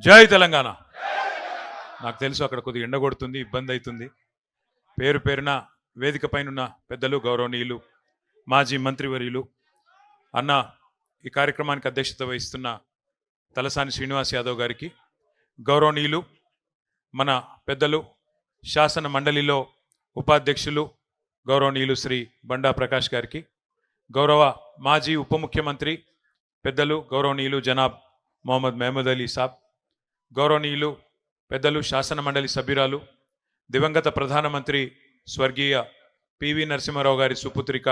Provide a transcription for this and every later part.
జై తెలంగాణ. నాకు తెలుసు అక్కడ కొద్దిగా ఎండ కొడుతుంది, ఇబ్బంది అవుతుంది. పేరు పేరున వేదిక పైన పెద్దలు, గౌరవనీయులు, మాజీ మంత్రివర్యులు, అన్న ఈ కార్యక్రమానికి అధ్యక్షత వహిస్తున్న తలసాని శ్రీనివాస్ యాదవ్ గారికి, గౌరవనీయులు మన పెద్దలు శాసన మండలిలో ఉపాధ్యక్షులు గౌరవనీయులు శ్రీ బండా ప్రకాష్ గారికి, గౌరవ మాజీ ఉప ముఖ్యమంత్రి పెద్దలు గౌరవనీయులు జనాబ్ మొహమ్మద్ మహమూద్ అలీ సాబ్, గౌరవనీయులు పెద్దలు శాసన మండలి సభ్యురాలు దివంగత ప్రధానమంత్రి స్వర్గీయ పివి నరసింహారావు గారి సుపుత్రిక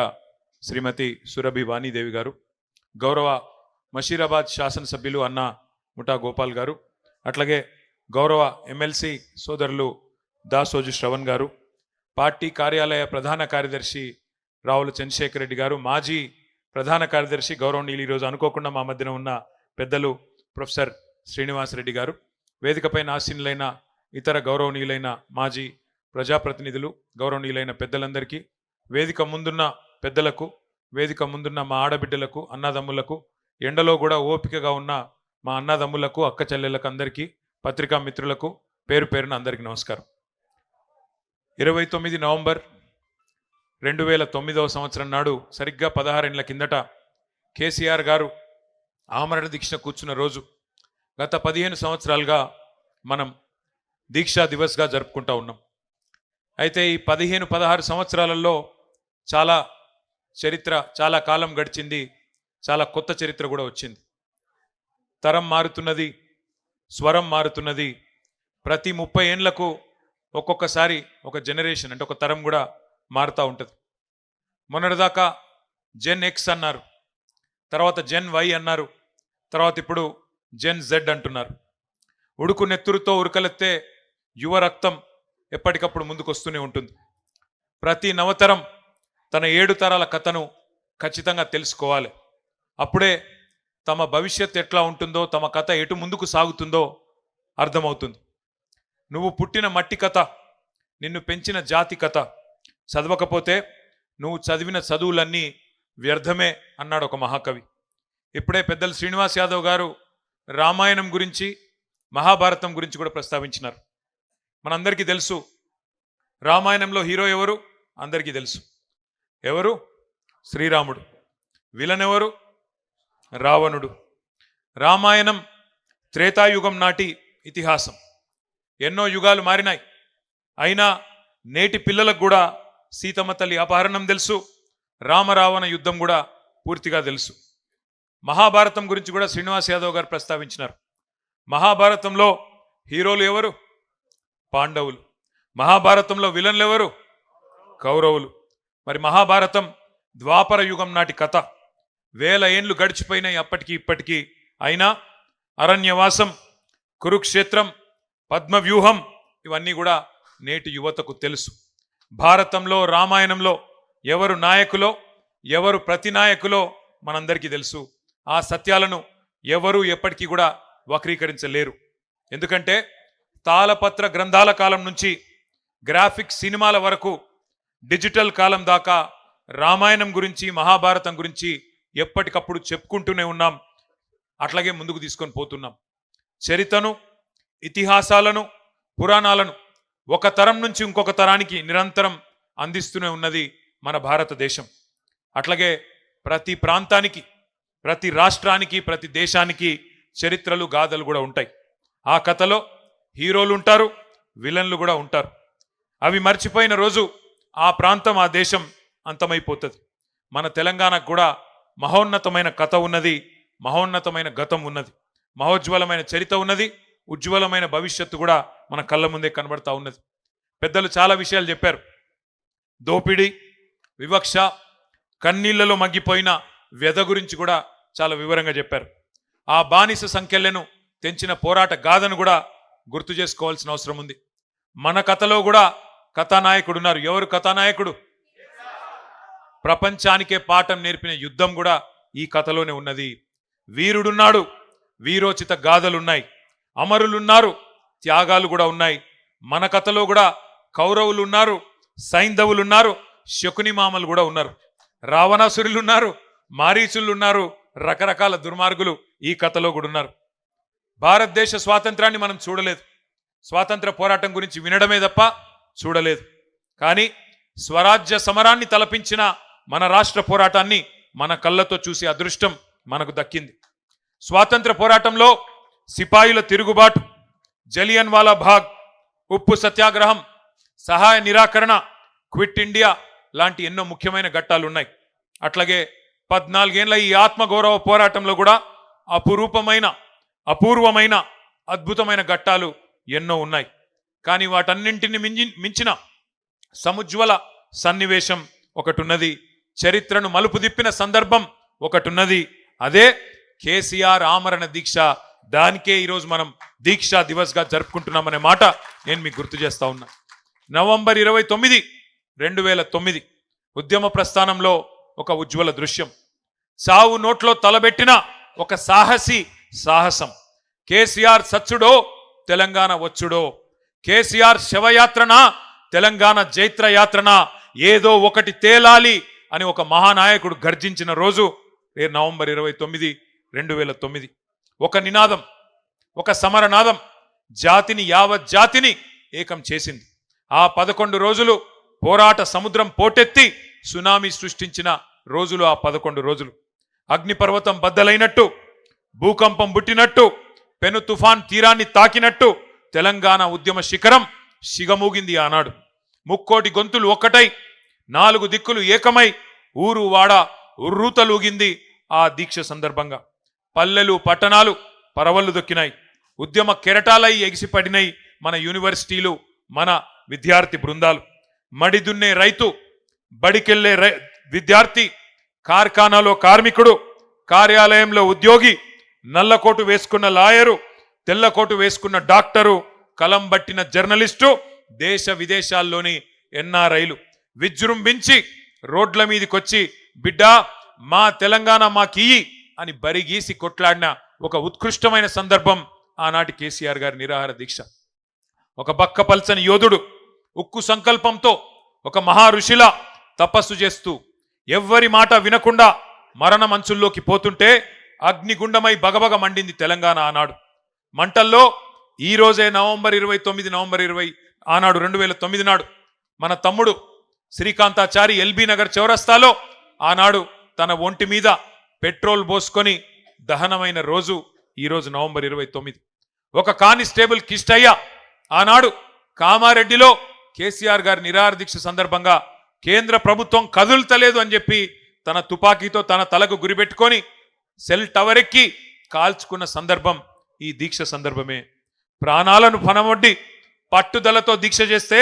శ్రీమతి సురభి వాణీదేవి గారు, గౌరవ మషీరాబాద్ శాసనసభ్యులు అన్న ముఠా గోపాల్ గారు, అట్లాగే గౌరవ ఎమ్మెల్సీ సోదరులు దాసోజు శ్రవణ్ గారు, పార్టీ కార్యాలయ ప్రధాన కార్యదర్శి రావుల చంద్రశేఖర్ రెడ్డి గారు, మాజీ ప్రధాన కార్యదర్శి గౌరవనీయులు ఈరోజు అనుకోకుండా మా మధ్యన ఉన్న పెద్దలు ప్రొఫెసర్ శ్రీనివాసరెడ్డి గారు, వేదికపైన ఆసీనులైన ఇతర గౌరవనీయులైన మాజీ ప్రజాప్రతినిధులు, గౌరవనీయులైన పెద్దలందరికీ, వేదిక ముందున్న పెద్దలకు, వేదిక ముందున్న మా ఆడబిడ్డలకు, అన్నదమ్ములకు, ఎండలో కూడా ఓపికగా ఉన్న మా అన్నదమ్ములకు, అక్క చెల్లెళ్ళకు అందరికీ, పత్రికా మిత్రులకు పేరు పేరున అందరికీ నమస్కారం. 29 నవంబర్ 2009 సంవత్సరం నాడు సరిగ్గా 16 ఏళ్ల కిందట కేసీఆర్ గారు ఆమరణ దీక్ష కూర్చున్న రోజు. గత 15 సంవత్సరాలుగా మనం దీక్షా దివస్గా జరుపుకుంటా ఉన్నాం. అయితే ఈ 15-16 సంవత్సరాలలో చాలా చరిత్ర, చాలా కాలం గడిచింది, చాలా కొత్త చరిత్ర కూడా వచ్చింది. తరం మారుతున్నది, స్వరం మారుతున్నది. ప్రతి 30 ఏళ్లకు ఒక్కొక్కసారి ఒక జనరేషన్ అంటే ఒక తరం కూడా మారుతూ ఉంటుంది. మొన్నటిదాకా జెన్ ఎక్స్ అన్నారు, తర్వాత జెన్ వై అన్నారు, తర్వాత ఇప్పుడు జెన్ జెడ్ అంటున్నారు. ఉడుకు నెత్తురుతో ఉరకలెత్తే యువ రక్తం ఎప్పటికప్పుడు ముందుకు వస్తూనే ఉంటుంది. ప్రతి నవతరం తన 7 తరాల కథను ఖచ్చితంగా తెలుసుకోవాలి. అప్పుడే తమ భవిష్యత్ ఎట్లా ఉంటుందో, తమ కథ ఎటు ముందుకు సాగుతుందో అర్థమవుతుంది. నువ్వు పుట్టిన మట్టి కథ, నిన్ను పెంచిన జాతి కథ చదవకపోతే నువ్వు చదివిన చదువులన్నీ వ్యర్థమే అన్నాడు ఒక మహాకవి. ఇప్పుడే పెద్దలు శ్రీనివాస్ యాదవ్ గారు రామాయణం గురించి, మహాభారతం గురించి కూడా ప్రస్తావించినారు. మనందరికీ తెలుసు రామాయణంలో హీరో ఎవరు, అందరికీ తెలుసు. ఎవరు? శ్రీరాముడు. విలన్ ఎవరు? రావణుడు. రామాయణం త్రేతాయుగం నాటి ఇతిహాసం. ఎన్నో యుగాలు మారినాయి, అయినా నేటి పిల్లలకు కూడా సీతమ్మ తల్లి అపహరణం తెలుసు, రామరావణ యుద్ధం కూడా పూర్తిగా తెలుసు. మహాభారతం గురించి కూడా శ్రీనివాస్ యాదవ్ గారు ప్రస్తావించినారు. మహాభారతంలో హీరోలు ఎవరు? పాండవులు. మహాభారతంలో విలన్లు ఎవరు? కౌరవులు. మరి మహాభారతం ద్వాపర యుగం నాటి కథ. 1000 ఏండ్లు గడిచిపోయినాయి అప్పటికి ఇప్పటికీ. అయినా అరణ్యవాసం, కురుక్షేత్రం, పద్మవ్యూహం ఇవన్నీ కూడా నేటి యువతకు తెలుసు. భారతంలో, రామాయణంలో ఎవరు నాయకులో, ఎవరు ప్రతినాయకులో మనందరికీ తెలుసు. ఆ సత్యాలను ఎవరు ఎప్పటికీ కూడా వక్రీకరించలేరు. ఎందుకంటే తాళపత్ర గ్రంథాల కాలం నుంచి గ్రాఫిక్ సినిమాల వరకు, డిజిటల్ కాలం దాకా రామాయణం గురించి, మహాభారతం గురించి ఎప్పటికప్పుడు చెప్పుకుంటూనే ఉన్నాం. అట్లాగే ముందుకు తీసుకొని పోతున్నాం. చరిత్రను, ఇతిహాసాలను, పురాణాలను ఒక తరం నుంచి ఇంకొక తరానికి నిరంతరం అందిస్తూనే ఉన్నది మన భారతదేశం. అట్లాగే ప్రతి ప్రాంతానికి, ప్రతి రాష్ట్రానికి, ప్రతి దేశానికి చరిత్రలు, గాథలు కూడా ఉంటాయి. ఆ కథలో హీరోలు ఉంటారు, విలన్లు కూడా ఉంటారు. అవి మర్చిపోయిన రోజు ఆ ప్రాంతం, ఆ దేశం అంతమైపోతుంది. మన తెలంగాణకు కూడా మహోన్నతమైన కథ ఉన్నది, మహోన్నతమైన గతం ఉన్నది, మహోజ్వలమైన చరిత్ర ఉన్నది, ఉజ్వలమైన భవిష్యత్తు కూడా మన కళ్ళ ముందే కనబడతా ఉన్నది. పెద్దలు చాలా విషయాలు చెప్పారు. దోపిడీ, వివక్ష, కన్నీళ్లలో మగ్గిపోయిన వ్యధ గురించి కూడా చాలా వివరంగా చెప్పారు. ఆ బానిస సంఖ్యలను తెంచిన పోరాట గాథను కూడా గుర్తు చేసుకోవాల్సిన అవసరం ఉంది. మన కథలో కూడా కథానాయకుడు ఉన్నారు. ఎవరు కథానాయకుడు? ప్రపంచానికే పాఠం నేర్పిన యుద్ధం కూడా ఈ కథలోనే ఉన్నది. వీరుడున్నాడు, వీరోచిత గాథలున్నాయి, అమరులున్నారు, త్యాగాలు కూడా ఉన్నాయి. మన కథలో కూడా కౌరవులు ఉన్నారు, సైంధవులు ఉన్నారు, శకుని మామలు కూడా ఉన్నారు, రావణాసురులు ఉన్నారు, మారీచులు ఉన్నారు, రకరకాల దుర్మార్గులు ఈ కథలో కూడా ఉన్నారు. భారతదేశ స్వాతంత్రాన్ని మనం చూడలేదు, స్వాతంత్ర పోరాటం గురించి వినడమే తప్ప చూడలేదు. కానీ స్వరాజ్య సమరాన్ని తలపించిన మన రాష్ట్ర పోరాటాన్ని మన కళ్ళతో చూసే అదృష్టం మనకు దక్కింది. స్వాతంత్ర పోరాటంలో సిపాయిల తిరుగుబాటు, జలియన్ వాలా బాగ్, ఉప్పు సత్యాగ్రహం, సహాయ నిరాకరణ, క్విట్ ఇండియా లాంటి ఎన్నో ముఖ్యమైన ఘట్టాలు ఉన్నాయి. అట్లాగే 14 ఏళ్ల ఈ ఆత్మగౌరవ పోరాటంలో కూడా అపూర్వమైన అద్భుతమైన ఘట్టాలు ఎన్నో ఉన్నాయి. కానీ వాటన్నింటిని మించిన సముజ్వల సన్నివేశం ఒకటి ఉన్నది, చరిత్రను మలుపు తిప్పిన సందర్భం ఒకటి ఉన్నది. అదే కేసీఆర్ ఆమరణ దీక్ష. దానికే ఈరోజు మనం దీక్షా దివస్గా జరుపుకుంటున్నామనే మాట నేను మీకు గుర్తు చేస్తా ఉన్నా. నవంబర్ 29, 2009 ఉద్యమ ప్రస్థానంలో ఒక ఉజ్వల దృశ్యం. సావు నోట్లో తలబెట్టిన ఒక సాహసం. కేసీఆర్ సచ్చుడో తెలంగాణ వచ్చుడో, కేసీఆర్ శవయాత్రన తెలంగాణ జైత్రయాత్రన, ఏదో ఒకటి తేలాలి అని ఒక మహానాయకుడు గర్జించిన రోజు నవంబర్ 29, 2009. ఒక నినాదం, ఒక సమరనాదం యావత్ జాతిని ఏకం చేసింది. ఆ 11 రోజులు పోరాట సముద్రం పోటెత్తి సునామీ సృష్టించిన రోజులు ఆ 11 రోజులు. అగ్నిపర్వతం బద్దలైనట్టు, భూకంపం పుట్టినట్టు, పెను తుఫాన్ తీరాన్ని తాకినట్టు తెలంగాణ ఉద్యమ శిఖరం సిగమూగింది ఆనాడు. ముక్కోటి గొంతులు ఒక్కటై, 4 దిక్కులు ఏకమై, ఊరు వాడ ఉర్రూతలూగింది ఆ దీక్ష సందర్భంగా. పల్లెలు పట్టణాలు పరవళ్లు దొక్కినాయి, ఉద్యమ కెరటాలై ఎగిసిపడినాయి మన యూనివర్సిటీలు, మన విద్యార్థి బృందాలు. మడిదున్నే రైతు, బడికెళ్లే విద్యార్థి, కార్ఖానాలో కార్మికుడు, కార్యాలయంలో ఉద్యోగి, నల్లకోటు వేసుకున్న లాయరు, తెల్లకోటు వేసుకున్న డాక్టరు, కలం బట్టిన జర్నలిస్టు, దేశ విదేశాల్లోని ఎన్ఆర్ఐలు విజృంభించి రోడ్ల మీదకొచ్చి బిడ్డా మా తెలంగాణ మాకియ్యి అని బరిగీసి కొట్లాడిన ఒక ఉత్కృష్టమైన సందర్భం ఆనాటి కేసీఆర్ గారి నిరాహార దీక్ష. ఒక బక్కపల్చని యోధుడు ఉక్కు సంకల్పంతో ఒక మహా ఋషిలా తపస్సు చేస్తూ ఎవ్వరి మాట వినకుండా మరణ మంచుల్లోకి పోతుంటే అగ్నిగుండమై బగబగ మండింది తెలంగాణ ఆనాడు. మంటల్లో ఈ రోజే నవంబర్ 20 ఆనాడు 2009 నాడు మన తమ్ముడు శ్రీకాంతాచారి ఎల్బీ నగర్ చౌరస్తాలో ఆనాడు తన ఒంటి మీద పెట్రోల్ పోసుకొని దహనమైన రోజు ఈరోజు నవంబర్ 29. ఒక కానిస్టేబుల్ కిష్టయ్య ఆనాడు కామారెడ్డిలో కేసీఆర్ గారి నిరాహార దీక్ష సందర్భంగా కేంద్ర ప్రభుత్వం కదులుతలేదు అని చెప్పి తన తుపాకీతో తన తలకు గురిపెట్టుకొని సెల్ టవర్ ఎక్కి కాల్చుకున్న సందర్భం ఈ దీక్ష సందర్భమే. ప్రాణాలను పనమొడ్డి పట్టుదలతో దీక్ష చేస్తే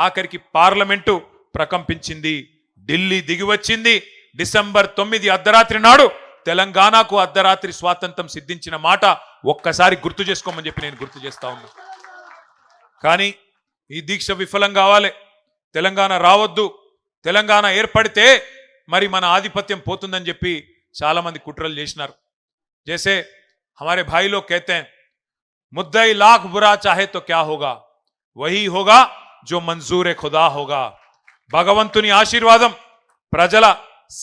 ఆఖరికి పార్లమెంటు ప్రకంపించింది, ఢిల్లీ దిగివచ్చింది. డిసెంబర్ 9 అర్ధరాత్రి నాడు తెలంగాణకు అర్ధరాత్రి స్వాతంత్రం సిద్ధించిన మాట ఒక్కసారి గుర్తు చేసుకోమని చెప్పి నేను గుర్తు చేస్తా ఉన్నా. కానీ ఈ దీక్ష విఫలం కావాలి, తెలంగాణ రావద్దు, తెలంగాణ ఏర్పడితే మరి మన ఆధిపత్యం పోతుందని చెప్పి చాలా మంది కుట్రలు చేసినారు. జైసే हमारे भाई लोग कहते हैं, मुद्दई लाख बुरा चाहे तो क्या होगा, वही होगा जो मंजूर खुदा होगा. భగవంతుని ఆశీర్వాదం, ప్రజల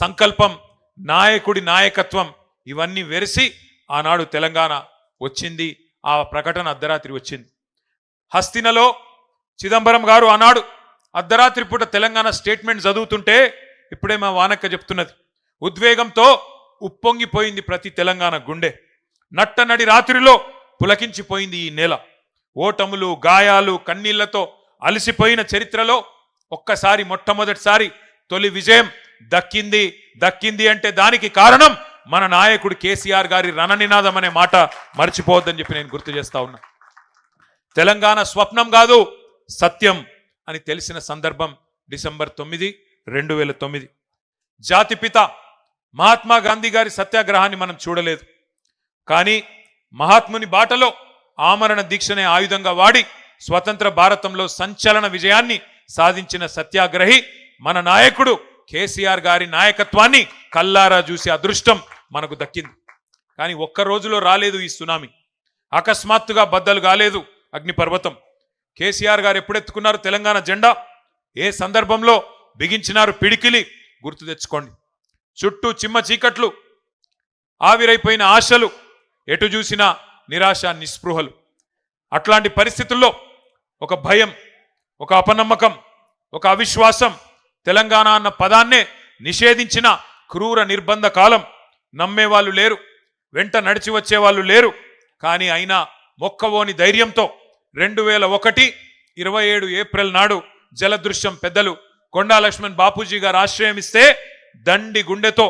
సంకల్పం, నాయకుడి నాయకత్వం ఇవన్నీ వెరిసి ఆనాడు తెలంగాణ వచ్చింది. ఆ ప్రకటన అర్ధరాత్రి వచ్చింది. హస్తినలో చిదంబరం గారు ఆనాడు అర్ధరాత్రి పూట తెలంగాణ స్టేట్మెంట్ చదువుతుంటే ఇప్పుడే మా వానక్క చెప్తున్నది, ఉద్వేగంతో ఉప్పొంగిపోయింది ప్రతి తెలంగాణ గుండె. నట్టనడి రాత్రిలో పులకించిపోయింది ఈ నేల. ఓటములు, గాయాలు, కన్నీళ్లతో అలసిపోయిన చరిత్రలో ఒక్కసారి మొట్టమొదటిసారి తొలి విజయం దక్కింది అంటే దానికి కారణం మన నాయకుడు కేసీఆర్ గారి రణనినాదం అనే మాట మర్చిపోవద్దని చెప్పి నేను గుర్తు చేస్తా ఉన్నా. తెలంగాణ స్వప్నం కాదు సత్యం అని తెలిసిన సందర్భం డిసెంబర్ 9, 2009. జాతిపిత మహాత్మా గాంధీ గారి సత్యాగ్రహాన్ని మనం చూడలేదు, కానీ మహాత్ముని బాటలో ఆమరణ దీక్షనే ఆయుధంగా వాడి స్వతంత్ర భారతంలో సంచలన విజయాన్ని సాధించిన సత్యాగ్రహి మన నాయకుడు కేసీఆర్ గారి నాయకత్వాన్ని కల్లారా చూసే అదృష్టం మనకు దక్కింది. కానీ ఒక్క రోజులో రాలేదు ఈ సునామీ, అకస్మాత్తుగా బద్దలు కాలేదు అగ్నిపర్వతం. కేసీఆర్ గారు ఎప్పుడెత్తుకున్నారు తెలంగాణ జెండా, ఏ సందర్భంలో బిగించినారు పిడికిలి గుర్తు తెచ్చుకోండి. చుట్టూ చిమ్మ చీకట్లు, ఆవిరైపోయిన ఆశలు, ఎటు చూసినా నిరాశ నిస్పృహలు. అట్లాంటి పరిస్థితుల్లో ఒక భయం, ఒక అపనమ్మకం, ఒక అవిశ్వాసం, తెలంగాణ అన్న పదాన్నే నిషేధించిన క్రూర నిర్బంధ కాలం. నమ్మేవాళ్ళు లేరు, వెంట నడిచి వచ్చేవాళ్ళు లేరు. కానీ అయినా మొక్కవోని ధైర్యంతో 2001 27 ఏప్రిల్ నాడు జలదృశ్యం పెద్దలు కొండా లక్ష్మణ్ బాపూజీ గారు ఆశ్రయం ఇస్తే దండి గుండెతో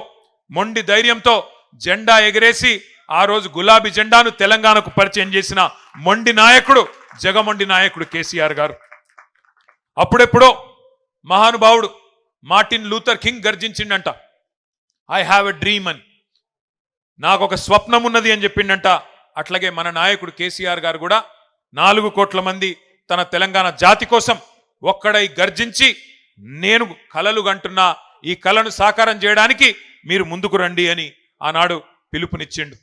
మొండి ధైర్యంతో జెండా ఎగిరేసి ఆ రోజు గులాబీ జెండాను తెలంగాణకు పరిచయం చేసిన మొండి నాయకుడు, జగమొండి నాయకుడు కేసీఆర్ గారు. అప్పుడెప్పుడో మహానుభావుడు మార్టిన్ లూథర్ కింగ్ గర్జించిండంట, ఐ హ్యావ్ ఎ డ్రీమ్ అని, నాకు ఒక స్వప్నం ఉన్నది అని చెప్పిండంట. అట్లాగే మన నాయకుడు కేసీఆర్ గారు కూడా 4 కోట్ల మంది తన తెలంగాణ జాతి కోసం ఒక్కడై గర్జించి నేను కలలు గంటున్నా, ఈ కలను సాకారం చేయడానికి మీరు ముందుకు రండి అని ఆనాడు పిలుపునిచ్చిండు.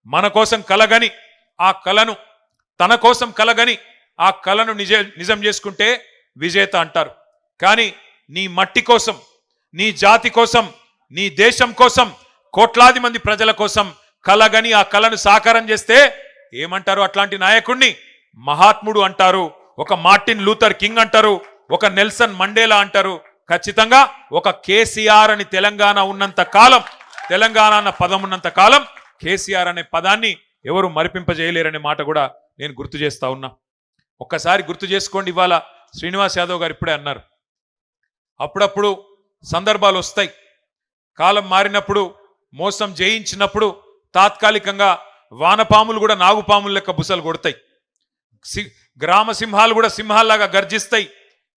మన కోసం కలగని ఆ కలను, తన కోసం కలగని ఆ కలను నిజం చేసుకుంటే విజేత అంటారు. కానీ నీ మట్టి కోసం, నీ జాతి కోసం, నీ దేశం కోసం, కోట్లాది మంది ప్రజల కోసం కలగని ఆ కలను సాకారం చేస్తే ఏమంటారు? అట్లాంటి నాయకుడిని మహాత్ముడు అంటారు, ఒక మార్టిన్ లూథర్ కింగ్ అంటారు, ఒక నెల్సన్ మండేలా అంటారు. ఖచ్చితంగా ఒక కేసీఆర్ అని తెలంగాణ ఉన్నంత కాలం, తెలంగాణ అన్న పదం ఉన్నంత కాలం కేసీఆర్ అనే పదాన్ని ఎవరు మరిపింపజేయలేరనే మాట కూడా నేను గుర్తు చేస్తా ఉన్నా. ఒక్కసారి గుర్తు చేసుకోండి. ఇవాళ శ్రీనివాస్ యాదవ్ గారు ఇప్పుడే అన్నారు, అప్పుడప్పుడు సందర్భాలు వస్తాయి, కాలం మారినప్పుడు, మోసం జయించినప్పుడు తాత్కాలికంగా వానపాములు కూడా నాగుపాములు లెక్క బుసలు కొడతాయి, గ్రామ సింహాలు కూడా సింహాల్లాగా గర్జిస్తాయి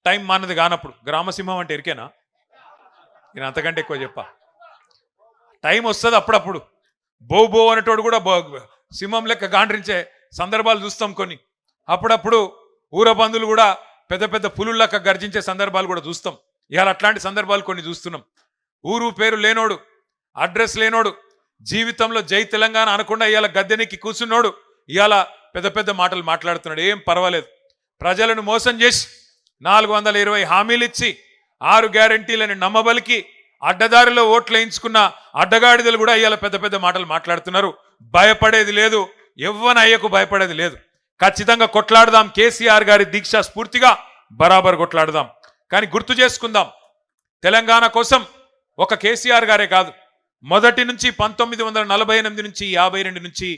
టైం మానది కానప్పుడు. గ్రామసింహం అంటే ఎరికేనా? నేను అంతకంటే ఎక్కువ చెప్పా. టైం వస్తుంది అప్పుడప్పుడు, బో అనేటోడు కూడా సింహం లెక్క గాండ్రించే సందర్భాలు చూస్తాం కొన్ని. అప్పుడప్పుడు ఊరబందులు కూడా పెద్ద పెద్ద పులుల లెక్క గర్జించే సందర్భాలు కూడా చూస్తాం. ఇవాళ అట్లాంటి సందర్భాలు కొన్ని చూస్తున్నాం. ఊరు పేరు లేనోడు, అడ్రస్ లేనోడు, జీవితంలో జై తెలంగాణ అనకుండా ఇవాళ గద్దెనెక్కి కూర్చున్నోడు ఇవాళ పెద్ద పెద్ద మాటలు మాట్లాడుతున్నాడు. ఏం పర్వాలేదు, ప్రజలను మోసం చేసి 420 హామీలు ఇచ్చి 6 గ్యారంటీలని నమ్మబలికి అడ్డదారిలో ఓట్లు వేయించుకున్న అడ్డగాడిదలు కూడా ఇవాళ పెద్ద పెద్ద మాటలు మాట్లాడుతున్నారు. భయపడేది లేదు, ఎవ్వన అయ్యకు భయపడేది లేదు. ఖచ్చితంగా కొట్లాడదాం, కేసీఆర్ గారి దీక్ష స్ఫూర్తిగా బరాబర్ కొట్లాడదాం. కానీ గుర్తు చేసుకుందాం, తెలంగాణ కోసం ఒక కేసీఆర్ గారే కాదు, మొదటి నుంచి 1948 నుంచి 52 నుంచి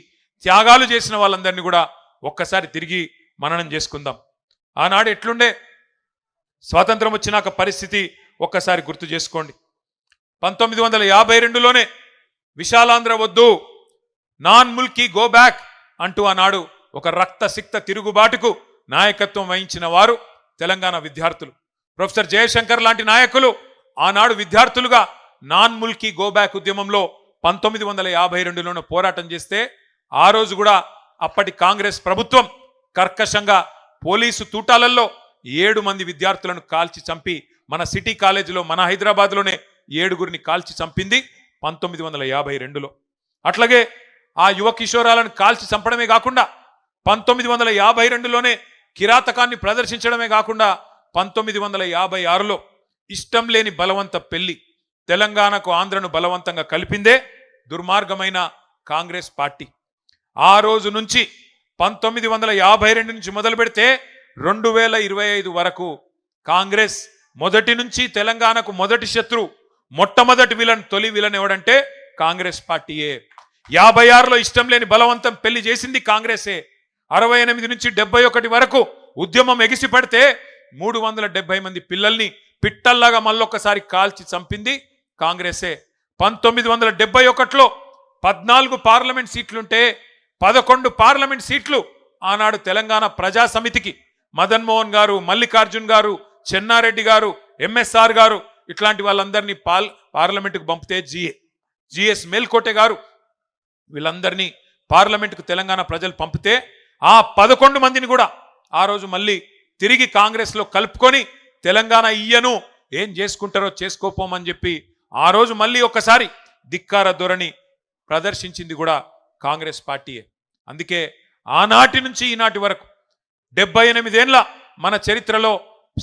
త్యాగాలు చేసిన వాళ్ళందరినీ కూడా ఒక్కసారి తిరిగి మననం చేసుకుందాం. ఆనాడు ఎట్లుండే, స్వాతంత్రం వచ్చినాక పరిస్థితి ఒక్కసారి గుర్తు చేసుకోండి. 1952లోనే విశాలాంధ్ర వద్దు, నాన్ ముల్కీ గో బ్యాక్ అంటూ ఆనాడు ఒక రక్తసిక్త తిరుగుబాటుకు నాయకత్వం వహించిన వారు తెలంగాణ విద్యార్థులు. ప్రొఫెసర్ జయశంకర్ లాంటి నాయకులు ఆనాడు విద్యార్థులుగా నాన్ ముల్కీ గో బ్యాక్ ఉద్యమంలో 1952లోనే పోరాటం చేస్తే ఆ రోజు కూడా అప్పటి కాంగ్రెస్ ప్రభుత్వం కర్కశంగా పోలీసు తూటాలలో 7 మంది విద్యార్థులను కాల్చి చంపి, మన సిటీ కాలేజీలో మన హైదరాబాద్లోనే 7గురిని కాల్చి చంపింది 1952లో. అట్లాగే ఆ యువ కిషోరాలను కాల్చి చంపడమే కాకుండా 1952లోనే కిరాతకాన్ని ప్రదర్శించడమే కాకుండా 1956లో ఇష్టం లేని బలవంత పెళ్లి, తెలంగాణకు ఆంధ్రను బలవంతంగా కలిపిందే దుర్మార్గమైన కాంగ్రెస్ పార్టీ. ఆ రోజు నుంచి 1952 నుంచి మొదలు పెడితే 2025 వరకు కాంగ్రెస్ మొదటి నుంచి తెలంగాణకు మొదటి శత్రు, మొట్టమొదటి విలన్, తొలి విలన్ ఎవడంటే కాంగ్రెస్ పార్టీయే. 56లో ఇష్టం లేని బలవంతం పెళ్లి చేసింది కాంగ్రెసే. 68 నుంచి 71 వరకు ఉద్యమం ఎగిసి పడితే 370 మంది పిల్లల్ని పిట్టల్లాగా మళ్ళొక్కసారి కాల్చి చంపింది కాంగ్రెసే. 1971లో 14 పార్లమెంట్ సీట్లుంటే 11 పార్లమెంట్ సీట్లు ఆనాడు తెలంగాణ ప్రజా సమితికి మదన్మోహన్ గారు, మల్లికార్జున్ గారు, చెన్నారెడ్డి గారు, ఎంఎస్ఆర్ గారు ఇట్లాంటి వాళ్ళందరినీ పార్లమెంటుకు పంపితే జిఎస్ మేల్కోటె గారు వీళ్ళందరినీ పార్లమెంటుకు తెలంగాణ ప్రజలు పంపితే ఆ 11 మందిని కూడా ఆ రోజు మళ్ళీ తిరిగి కాంగ్రెస్లో కలుపుకొని తెలంగాణ ఇయ్యను, ఏం చేసుకుంటారో చేసుకోపోమని చెప్పి ఆ రోజు మళ్ళీ ఒకసారి ధిక్కార ధోరణి ప్రదర్శించింది కూడా కాంగ్రెస్ పార్టీయే. అందుకే ఆనాటి నుంచి ఈనాటి వరకు 78 ఏళ్ల మన చరిత్రలో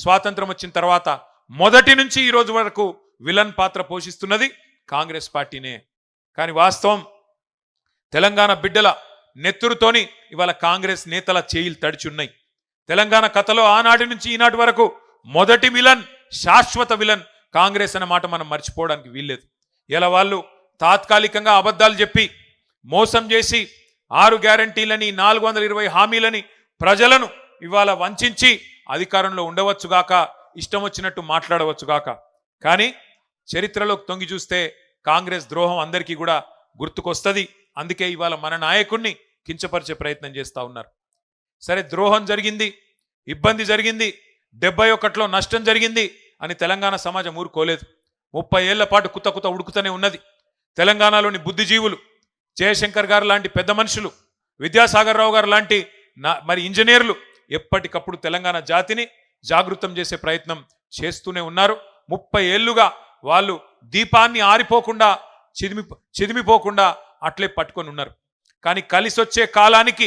స్వాతంత్రం వచ్చిన తర్వాత మొదటి నుంచి ఈ రోజు వరకు విలన్ పాత్ర పోషిస్తున్నది కాంగ్రెస్ పార్టీనే. కానీ వాస్తవం తెలంగాణ బిడ్డల నెత్తురుతోని ఇవాళ కాంగ్రెస్ నేతల చేయిలు తడిచి ఉన్నాయి. తెలంగాణ కథలో ఆనాటి నుంచి ఈనాటి వరకు మొదటి విలన్, శాశ్వత విలన్ కాంగ్రెస్ అన్న మాట మనం మర్చిపోవడానికి వీల్లేదు. ఇలా వాళ్ళు తాత్కాలికంగా అబద్ధాలు చెప్పి మోసం చేసి 6 గ్యారంటీలని 420 హామీలని ప్రజలను ఇవాళ వంచి అధికారంలో ఉండవచ్చుగాక, ఇష్టం వచ్చినట్టు మాట్లాడవచ్చుగాక. కానీ చరిత్రలోకి తొంగి చూస్తే కాంగ్రెస్ ద్రోహం అందరికీ కూడా గుర్తుకొస్తుంది. అందుకే ఇవాళ మన నాయకుడిని కించపరిచే ప్రయత్నం చేస్తూ ఉన్నారు. సరే, ద్రోహం జరిగింది, ఇబ్బంది జరిగింది, 71లో నష్టం జరిగింది అని తెలంగాణ సమాజం ఊరుకోలేదు. 30 ఏళ్ల పాటు కుత ఉడుకుతూనే ఉన్నది. తెలంగాణలోని బుద్ధిజీవులు, జయశంకర్ గారు లాంటి పెద్ద మనుషులు, విద్యాసాగర్ రావు గారు లాంటి మరి ఇంజనీర్లు ఎప్పటికప్పుడు తెలంగాణ జాతిని జాగృతం చేసే ప్రయత్నం చేస్తూనే ఉన్నారు. 30 ఏళ్లుగా వాళ్ళు దీపాన్ని ఆరిపోకుండా చిదిమిపోకుండా అట్లే పట్టుకొని ఉన్నారు. కానీ కలిసొచ్చే కాలానికి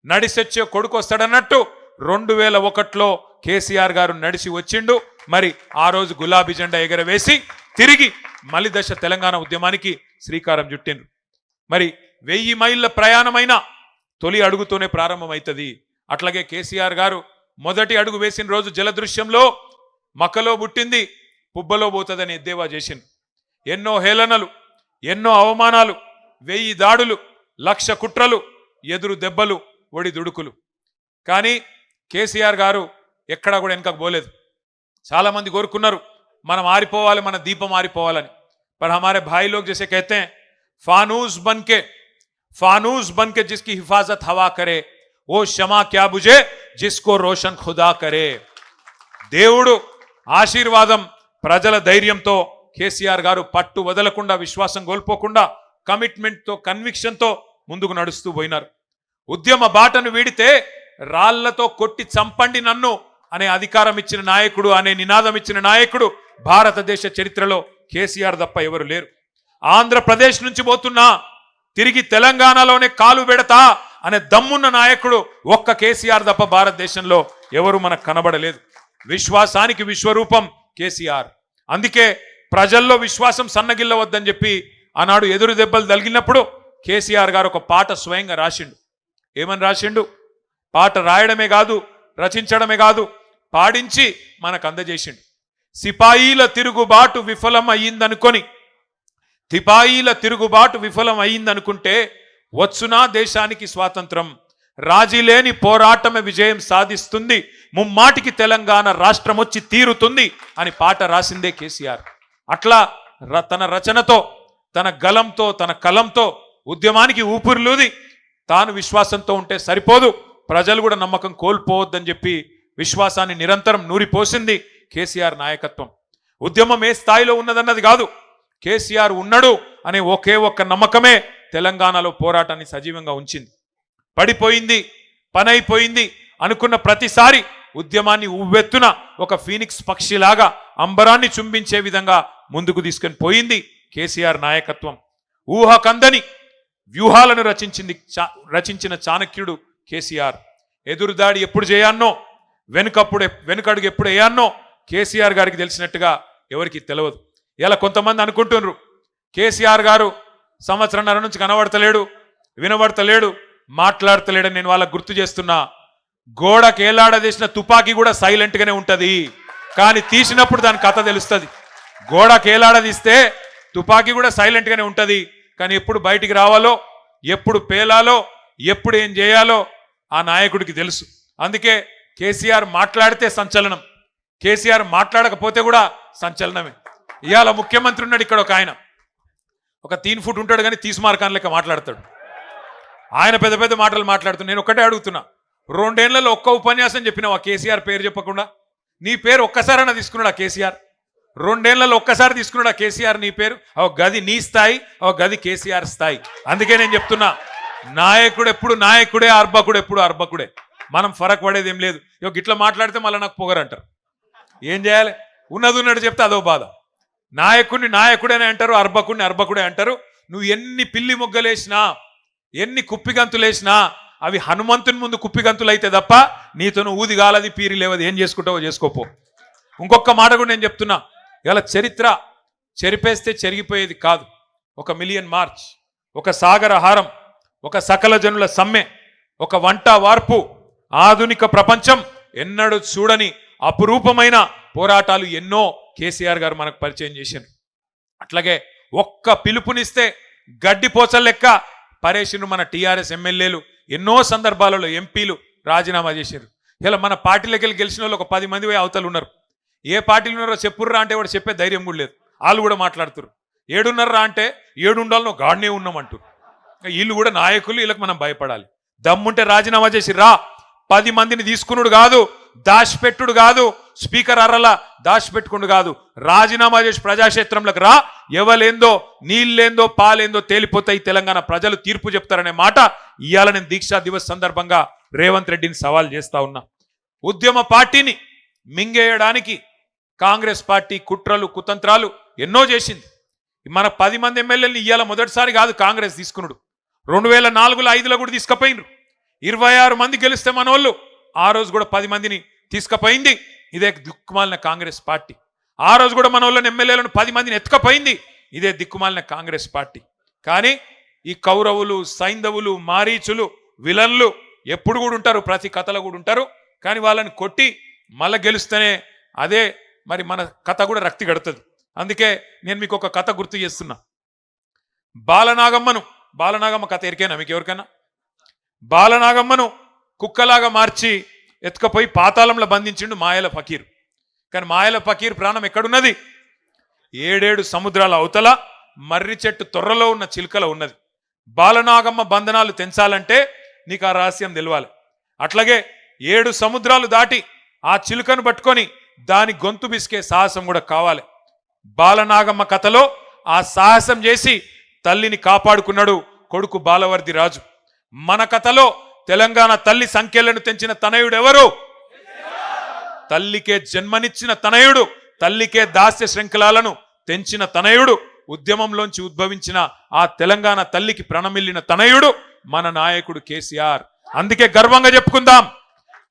నడిసొచ్చే కొడుకు వస్తాడన్నట్టు 2001లో కేసీఆర్ గారు నడిచి వచ్చిండు. మరి ఆ రోజు గులాబీ జెండా ఎగరవేసి తిరిగి మలి దశ తెలంగాణ ఉద్యమానికి శ్రీకారం చుట్టిండ్రు. మరి 1000 మైళ్ళ ప్రయాణమైన తొలి అడుగుతోనే ప్రారంభమవుతుంది. అట్లాగే కేసీఆర్ గారు మొదటి అడుగు వేసిన రోజు జలదృశ్యంలో మక్కలో పుట్టింది పుబ్బలో పోతుందని ఎద్దేవా చేసిండు. ఎన్నో హేళనలు, ఎన్నో అవమానాలు, 1000 దాడులు, 1,00,000 కుట్రలు, ఎదురు దెబ్బలు, ఒడి దుడుకులు. కానీ కేసీఆర్ గారు ఎక్కడా కూడా వెనకకు పోలేదు. చాలా మంది కోరుకున్నారు మనం ఆరిపోవాలి, మన దీపం ఆరిపోవాలని. पर हमारे भाई लोग जैसे कहते हैं फानूस बनके जिसकी हिफाजत हवा करे वो शमा क्या बुझे जिसको रोशन खुदा करे. దేవుడు ఆశీర్వాదం, ప్రజల ధైర్యంతో కేసీఆర్ గారు పట్టు వదలకుండా, విశ్వాసం కోల్పోకుండా, కమిట్మెంట్తో, కన్విక్షన్తో ముందుకు నడుస్తూ పోయినారు. ఉద్యమ బాటను వీడితే రాళ్లతో కొట్టి చంపండి నన్ను అనే అధికారం ఇచ్చిన నాయకుడు, అనే నినాదం ఇచ్చిన నాయకుడు భారతదేశ చరిత్రలో కేసీఆర్ తప్ప ఎవరు లేరు. ఆంధ్రప్రదేశ్ నుంచి పోతున్నా తిరిగి తెలంగాణలోనే కాలు పెడతా అనే దమ్మున్న నాయకుడు ఒక్క కేసీఆర్ తప్ప భారతదేశంలో ఎవరు మనకు కనబడలేదు. విశ్వాసానికి విశ్వరూపం కేసీఆర్. అందుకే ప్రజల్లో విశ్వాసం సన్నగిల్లవద్దని చెప్పి ఆనాడు ఎదురు దెబ్బలు తగిలినప్పుడు కేసీఆర్ గారు ఒక పాట స్వయంగా రాసిండు. ఏమని రాసిండు? పాట రాయడమే కాదు, రచించడమే కాదు, పాడించి మనకు అందజేసిండు. సిపాయిల తిరుగుబాటు విఫలం అయ్యిందనుకుంటే వచ్చునా దేశానికి స్వాతంత్రం, రాజీలేని పోరాటమే విజయం సాధిస్తుంది, ముమ్మాటికి తెలంగాణ రాష్ట్రం వచ్చి తీరుతుంది అని పాట రాసిందే కేసీఆర్. అట్లా తన రచనతో, తన గలంతో, తన కలంతో ఉద్యమానికి ఊపిరిలూది. తాను విశ్వాసంతో ఉంటే సరిపోదు, ప్రజలు కూడా నమ్మకం కోల్పోవద్దని చెప్పి విశ్వాసాన్ని నిరంతరం నూరిపోసింది కేసీఆర్ నాయకత్వం. ఉద్యమం ఏ స్థాయిలో ఉన్నదన్నది కాదు, కేసీఆర్ ఉన్నాడు అనే ఒకే ఒక్క నమ్మకమే తెలంగాణలో పోరాటాన్ని సజీవంగా ఉంచింది. పడిపోయింది, పనైపోయింది అనుకున్న ప్రతిసారి ఉద్యమాన్ని ఉవ్వెత్తున ఒక ఫీనిక్స్ పక్షిలాగా అంబరాన్ని చుంబించే విధంగా ముందుకు తీసుకొని పోయింది కేసీఆర్ నాయకత్వం. ఊహకందని వ్యూహాలను రచించిన చాణక్యుడు కేసీఆర్. ఎదురుదాడి ఎప్పుడు చేయాన్నో, వెనుకడుగు ఎప్పుడు వేయాన్నో కేసీఆర్ గారికి తెలిసినట్టుగా ఎవరికి తెలియదు. ఇలా కొంతమంది అనుకుంటున్నారు కేసీఆర్ గారు సంవత్సరంన్నర నుంచి కనబడతలేడు, వినబడతలేడు, మాట్లాడతలేడని. నేను వాళ్ళకు గుర్తు చేస్తున్నా, గోడకు ఏలాడదీసిన తుపాకీ కూడా సైలెంట్గానే ఉంటుంది, కానీ తీసినప్పుడు దాని కథ తెలుస్తుంది. గోడకు ఏలాడదీస్తే తుపాకీ కూడా సైలెంట్గానే ఉంటుంది, కానీ ఎప్పుడు బయటికి రావాలో, ఎప్పుడు పేలాలో, ఎప్పుడు ఏం చేయాలో ఆ నాయకుడికి తెలుసు. అందుకే కేసీఆర్ మాట్లాడితే సంచలనం, కేసీఆర్ మాట్లాడకపోతే కూడా సంచలనమే. ఇవాళ ముఖ్యమంత్రి ఉన్నాడు ఇక్కడ, ఒక ఆయన ఒక 3 ఫుట్ ఉంటాడు కానీ తీసుమార్కాన్ లెక్క మాట్లాడతాడు. ఆయన పెద్ద పెద్ద మాటలు మాట్లాడుతున్నా. నేను ఒకటే అడుగుతున్నా, 2 ఏళ్లలో ఒక్క ఉపన్యాసం చెప్పినావు ఆ కేసీఆర్ పేరు చెప్పకుండా? నీ పేరు ఒక్కసారైనా తీసుకున్నాడు ఆ కేసీఆర్? 2 ఏళ్లలో ఒక్కసారి తీసుకున్నాడు ఆ కేసీఆర్ నీ పేరు? గది నీ స్థాయి, గది కేసీఆర్ స్థాయి. అందుకే నేను చెప్తున్నా, నాయకుడు ఎప్పుడు నాయకుడే, అర్భకుడు ఎప్పుడు అర్భకుడే. మనం ఫరక్ పడేది ఏం లేదు. ఇట్లా మాట్లాడితే మళ్ళీ నాకు పొగరంటారు. ఏం చేయాలి? ఉన్నది చెప్తే అదో బాధ. నాయకుడిని నాయకుడనే అంటారు, అర్భకుడిని అర్భకుడే అంటారు. నువ్వు ఎన్ని పిల్లి మొగ్గలేసినా, ఎన్ని కుప్పిగంతులేసినా అవి హనుమంతుని ముందు కుప్పిగంతులు అయితే తప్ప నీతోను ఊది గాలది, పీరి లేవది. ఏం చేసుకుంటావో చేసుకోపో. ఇంకొక మాట కూడా నేను చెప్తున్నా, ఇలా చరిత్ర చెరిపేస్తే చెరిగిపోయేది కాదు. 1 మిలియన్ మార్చ్, ఒక సాగర హారం, ఒక సకల జనుల సమ్మె, ఒక వంట వార్పు, ఆధునిక ప్రపంచం ఎన్నడూ చూడని అపురూపమైన పోరాటాలు ఎన్నో కేసీఆర్ గారు మనకు పరిచయం చేశారు. అట్లాగే ఒక్క పిలుపునిస్తే గడ్డిపోచల లెక్క పరేషిను మన టీఆర్ఎస్ ఎమ్మెల్యేలు ఎన్నో సందర్భాలలో ఎంపీలు రాజీనామా చేశారు. ఇలా మన పార్టీలోకి వెళ్ళి గెలిచిన వాళ్ళు ఒక 10 మంది అవతలు ఉన్నారు. ఏ పార్టీలు ఉన్నారో చెప్పుర్రా అంటే వాడు చెప్పే ధైర్యం కూడా లేదు. వాళ్ళు కూడా మాట్లాడుతారు. 7 అంటే 7 ఉండాలనో గాడినే ఉన్నామంటారు. వీళ్ళు కూడా నాయకులు, వీళ్ళకి మనం భయపడాలి. దమ్ముంటే రాజీనామా చేసి రా. 10 మందిని తీసుకున్నాడు కాదు, దాచిపెట్టుడు కాదు, స్పీకర్ అర్రలా దాచిపెట్టుకుడు కాదు, రాజీనామా చేసి ప్రజాక్షేత్రంలోకి రా. ఎవలేందో నీళ్ళేందో పాలేందో తేలిపోతాయి. తెలంగాణ ప్రజలు తీర్పు చెప్తారనే మాట ఇవాళ నేను దీక్షా దివస్ సందర్భంగా రేవంత్ రెడ్డిని సవాల్ చేస్తా ఉన్నా. ఉద్యమ పార్టీని మింగేయడానికి కాంగ్రెస్ పార్టీ కుట్రలు కుతంత్రాలు ఎన్నో చేసింది. మన 10 మంది ఎమ్మెల్యేలు ఇవాళ మొదటిసారి కాదు కాంగ్రెస్ తీసుకున్నాడు. 2004లో 5లో కూడా తీసుకుపోయినరు. 26 మంది గెలిస్తే మనోళ్ళు ఆ రోజు కూడా 10 మందిని తీసుకుపోయింది ఇదే దిక్కుమాలిన కాంగ్రెస్ పార్టీ. ఆ రోజు కూడా మన వాళ్ళని ఎమ్మెల్యేలను 10 మందిని ఎత్తుకపోయింది ఇదే దిక్కుమాలిన కాంగ్రెస్ పార్టీ. కానీ ఈ కౌరవులు, సైంధవులు, మారీచులు, విలన్లు ఎప్పుడు కూడా ఉంటారు, ప్రతి కథలో కూడా ఉంటారు. కానీ వాళ్ళని కొట్టి మళ్ళా గెలుస్తేనే అదే మరి మన కథ కూడా రక్తి గడుతుంది. అందుకే నేను మీకు ఒక కథ గుర్తు చేస్తున్నా. బాలనాగమ్మ కథ ఎరికైనా మీకు ఎవరికైనా? బాలనాగమ్మను కుక్కలాగా మార్చి ఎత్తుకపోయి పాతాళంలో బంధించిండు మాయల ఫకీర్. కానీ మాయల ఫకీర్ ప్రాణం ఎక్కడున్నది? 7 సముద్రాల అవతల మర్రి చెట్టు తొర్రలో ఉన్న చిలుకలో ఉన్నది. బాలనాగమ్మ బంధనాలు తెంచాలంటే నీకు ఆ రహస్యం తెలవాలి. అట్లాగే 7 సముద్రాలు దాటి ఆ చిలుకను పట్టుకొని దాని గొంతు బిసికే సాహసం కూడా కావాలి. బాలనాగమ్మ కథలో ఆ సాహసం చేసి తల్లిని కాపాడుకున్నాడు కొడుకు బాలవర్ది రాజు. మన కథలో తెలంగాణ తల్లి సంఖ్యలను తెంచిన తనయుడు ఎవరు? తల్లికే జన్మనిచ్చిన తనయుడు, తల్లికే దాస్య శృంఖలాలను తెంచిన తనయుడు, ఉద్యమంలోంచి ఉద్భవించిన ఆ తెలంగాణ తల్లికి ప్రణమిల్లిన తనయుడు మన నాయకుడు కేసీఆర్. అందుకే గర్వంగా చెప్పుకుందాం,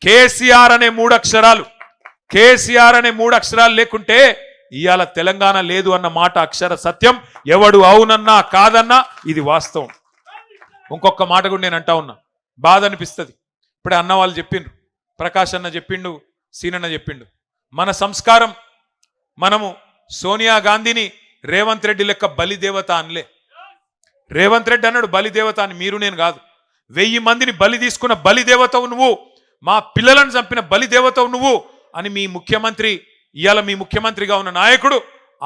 కేసీఆర్ అనే 3 అక్షరాలు, కేసీఆర్ అనే 3 అక్షరాలు లేకుంటే ఇవాళ తెలంగాణ లేదు అన్న మాట అక్షర సత్యం. ఎవడు అవునన్నా కాదన్నా ఇది వాస్తవం. ఇంకొక మాట కూడా నేను అంటా ఉన్నా, బాధ అనిపిస్తుంది. ఇప్పుడే అన్న వాళ్ళు చెప్పిండ్రు, ప్రకాష్ అన్న చెప్పిండు, సీనన్న చెప్పిండు. మన సంస్కారం, మనము సోనియా గాంధీని రేవంత్ రెడ్డి లెక్క బలిదేవత అనలే. రేవంత్ రెడ్డి అన్నాడు బలిదేవత అని, మీరు నేను కాదు. 1000 మందిని బలి తీసుకున్న బలిదేవతవు నువ్వు, మా పిల్లలను చంపిన బలిదేవతవు నువ్వు అని మీ ముఖ్యమంత్రి, ఇవాళ మీ ముఖ్యమంత్రిగా ఉన్న నాయకుడు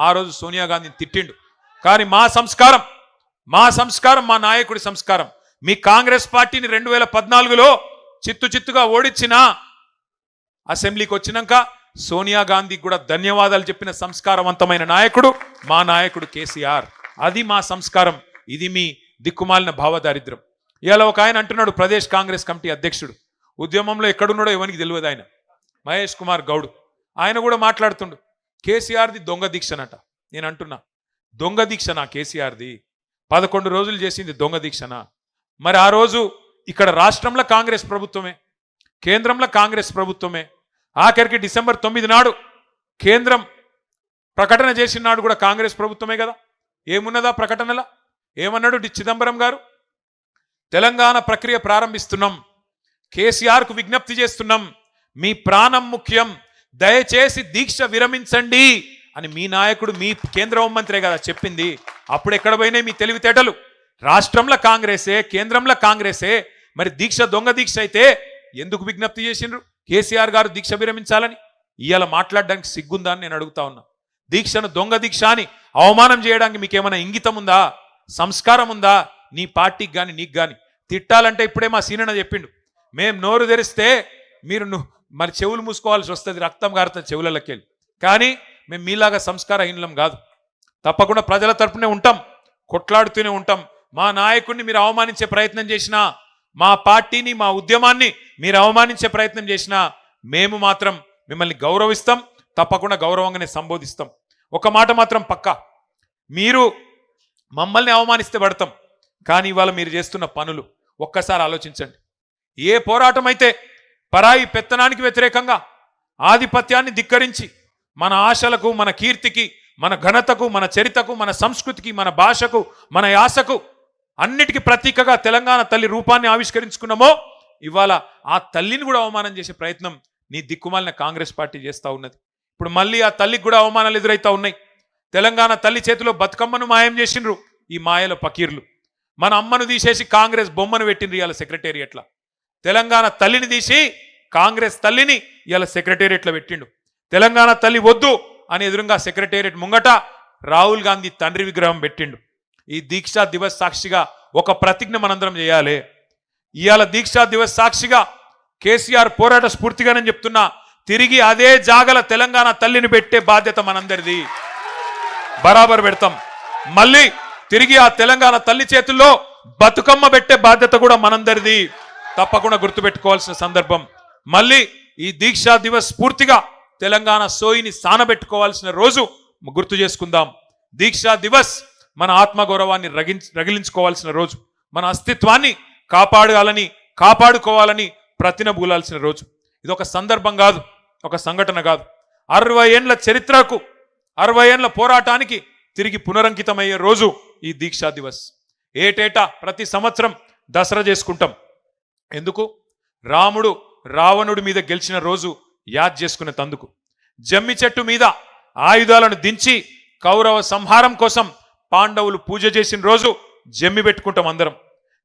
ఆ రోజు సోనియా గాంధీని తిట్టిండు. కానీ మా సంస్కారం, మా నాయకుడి సంస్కారం, మీ కాంగ్రెస్ పార్టీని 2014లో చిత్తుగా ఓడించిన అసెంబ్లీకి వచ్చినాక సోనియా గాంధీకి కూడా ధన్యవాదాలు చెప్పిన సంస్కారవంతమైన నాయకుడు మా నాయకుడు కేసీఆర్. అది మా సంస్కారం. ఇది మీ దిక్కుమాలిన భావదారిద్ర్యం. ఇవాళ ఒక ఆయన అంటున్నాడు, ప్రదేశ్ కాంగ్రెస్ కమిటీ అధ్యక్షుడు, ఉద్యమంలో ఎక్కడున్నాడో ఎవరికి తెలియదు ఆయన, మహేష్ కుమార్ గౌడ్. ఆయన కూడా మాట్లాడుతుండు, కేసీఆర్ది దొంగ దీక్షనట. నేను అంటున్నా, దొంగ దీక్షనా కేసీఆర్ది? 11 రోజులు చేసింది దొంగ దీక్షనా? మరి ఆ రోజు ఇక్కడ రాష్ట్రంలో కాంగ్రెస్ ప్రభుత్వమే, కేంద్రంలో కాంగ్రెస్ ప్రభుత్వమే. ఆఖరికి డిసెంబర్ 9 నాడు కేంద్రం ప్రకటన చేసిన నాడు కూడా కాంగ్రెస్ ప్రభుత్వమే కదా. ఏమున్నదా ప్రకటనలా? ఏమన్నాడు చిదంబరం గారు? తెలంగాణ ప్రక్రియ ప్రారంభిస్తున్నాం, కేసీఆర్కు విజ్ఞప్తి చేస్తున్నాం, మీ ప్రాణం ముఖ్యం, దయచేసి దీక్ష విరమించండి అని మీ నాయకుడు, మీ కేంద్ర హోంమంత్రే కదా చెప్పింది. అప్పుడు ఎక్కడ పోయినాయి మీ తెలివితేటలు? రాష్ట్రంలో కాంగ్రెసే, కేంద్రంలో కాంగ్రెసే. మరి దీక్ష దొంగ దీక్ష అయితే ఎందుకు విజ్ఞప్తి చేసిండ్రు కేసీఆర్ గారు దీక్ష విరమించాలని? ఇవాళ మాట్లాడడానికి సిగ్గుందా అని నేను అడుగుతా ఉన్నా. దీక్షను దొంగ దీక్ష అని అవమానం చేయడానికి మీకేమైనా ఇంగితం ఉందా, సంస్కారం ఉందా? నీ పార్టీకి కానీ నీకు కానీ తిట్టాలంటే ఇప్పుడే మా సీనన్న చెప్పిండు, మేము నోరు తెరిస్తే మీరు మరి చెవులు మూసుకోవాల్సి వస్తుంది, రక్తం కారుతుంది చెవులకి వెళ్ళి. కానీ మేము మీలాగా సంస్కారహీనం కాదు. తప్పకుండా ప్రజల తరపునే ఉంటాం, కొట్లాడుతూనే ఉంటాం. మా నాయకుడిని మీరు అవమానించే ప్రయత్నం చేసినా, మా పార్టీని, మా ఉద్యమాన్ని మీరు అవమానించే ప్రయత్నం చేసినా మేము మాత్రం మిమ్మల్ని గౌరవిస్తాం, తప్పకుండా గౌరవంగానే సంబోధిస్తాం. ఒక మాట మాత్రం పక్కా, మీరు మమ్మల్ని అవమానిస్తే పడతాం. కానీ ఇవాళ మీరు చేస్తున్న పనులు ఒక్కసారి ఆలోచించండి. ఏ పోరాటం అయితే పరాయి పెత్తనానికి వ్యతిరేకంగా ఆధిపత్యాన్ని ధిక్కరించి మన ఆశలకు, మన కీర్తికి, మన ఘనతకు, మన చరితకు, మన సంస్కృతికి, మన భాషకు, మన యాసకు అన్నిటికీ ప్రతీకగా తెలంగాణ తల్లి రూపాన్ని ఆవిష్కరించుకున్నామో ఇవాళ ఆ తల్లిని కూడా అవమానం చేసే ప్రయత్నం నీ దిక్కుమాలిన కాంగ్రెస్ పార్టీ చేస్తూ ఉన్నది. ఇప్పుడు మళ్ళీ ఆ తల్లికి కూడా అవమానాలు ఎదురవుతా ఉన్నాయి. తెలంగాణ తల్లి చేతిలో బతుకమ్మను మాయం చేసిండ్రు ఈ మాయల పకీర్లు. మన అమ్మను తీసేసి కాంగ్రెస్ బొమ్మను పెట్టిండ్రు ఇవాళ సెక్రటేరియట్లా. తెలంగాణ తల్లిని తీసి కాంగ్రెస్ తల్లిని ఇవాళ సెక్రటేరియట్లో పెట్టిండు. తెలంగాణ తల్లి వద్దు అని ఎదురుగా సెక్రటేరియట్ ముంగట రాహుల్ గాంధీ తండ్రి విగ్రహం పెట్టిండు. ఈ దీక్షా దివస్ సాక్షిగా ఒక ప్రతిజ్ఞ మనందరం చేయాలి. ఇవాళ దీక్షా దివస్ సాక్షిగా కేసీఆర్ పోరాట స్ఫూర్తిగానే చెప్తున్నా, తిరిగి అదే జాగల తెలంగాణ తల్లిని పెట్టే బాధ్యత మనందరిది. బరాబర్ పెడతాం. మళ్ళీ తిరిగి ఆ తెలంగాణ తల్లి చేతుల్లో బతుకమ్మ పెట్టే బాధ్యత కూడా మనందరిది. తప్పకుండా గుర్తుపెట్టుకోవాల్సిన సందర్భం. మళ్ళీ ఈ దీక్షా దివస్ స్ఫూర్తిగా తెలంగాణ సోయిని సానబెట్టుకోవాల్సిన రోజు గుర్తు చేసుకుందాం. దీక్షా దివస్ మన ఆత్మగౌరవాన్ని రగిలించుకోవాల్సిన రోజు, మన అస్తిత్వాన్ని కాపాడుకోవాలని ప్రతినబూలాల్సిన రోజు. ఇది ఒక సందర్భం కాదు, ఒక సంఘటన కాదు. 60 ఏండ్ల చరిత్రకు, 60 ఏండ్ల పోరాటానికి తిరిగి పునరంకితమయ్యే రోజు ఈ దీక్షా దివస్. ఏటేటా ప్రతి సంవత్సరం దసరా చేసుకుంటాం. ఎందుకు? రాముడు రావణుడి మీద గెలిచిన రోజు యాద్ చేసుకునే తందుకు. జమ్మి చెట్టు మీద ఆయుధాలను దించి కౌరవ సంహారం కోసం పాండవులు పూజ చేసిన రోజు జమ్మి పెట్టుకుంటాం అందరం.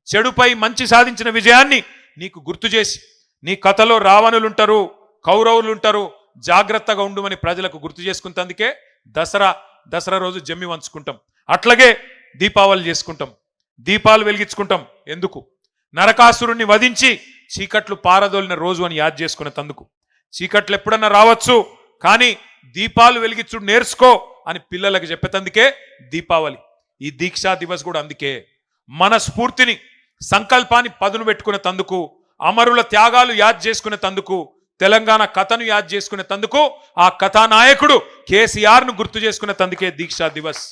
చెడుపై మంచి సాధించిన విజయాన్ని నీకు గుర్తు చేసి, నీ కథలో రావణులుంటారు, కౌరవులుంటారు, జాగ్రత్తగా ఉండుమని ప్రజలకు గుర్తు చేసుకుంటందుకే దసరా రోజు జమ్మి వంచుకుంటాం. అట్లాగే దీపావళి చేసుకుంటాం, దీపాలు వెలిగించుకుంటాం. ఎందుకు? నరకాసురుణ్ణి వధించి చీకట్లు పారదోలిన రోజు అని యాద్ చేసుకునే తందుకు. చీకట్లు ఎప్పుడన్నా రావచ్చు, కానీ దీపాలు వెలిగించుడు నేర్చుకో అని పిల్లలకు చెప్పేతందుకే దీపావళి. ఈ దీక్షా దివస్ కూడా అందుకే. మన స్ఫూర్తిని, సంకల్పాన్ని పదును పెట్టుకునే తందుకు, అమరుల త్యాగాలు యాద్ చేసుకునే తందుకు, తెలంగాణ కథను యాద్ చేసుకునే తందుకు, ఆ కథానాయకుడు కేసీఆర్ను గుర్తు చేసుకునే తందుకే దీక్షా దివస్.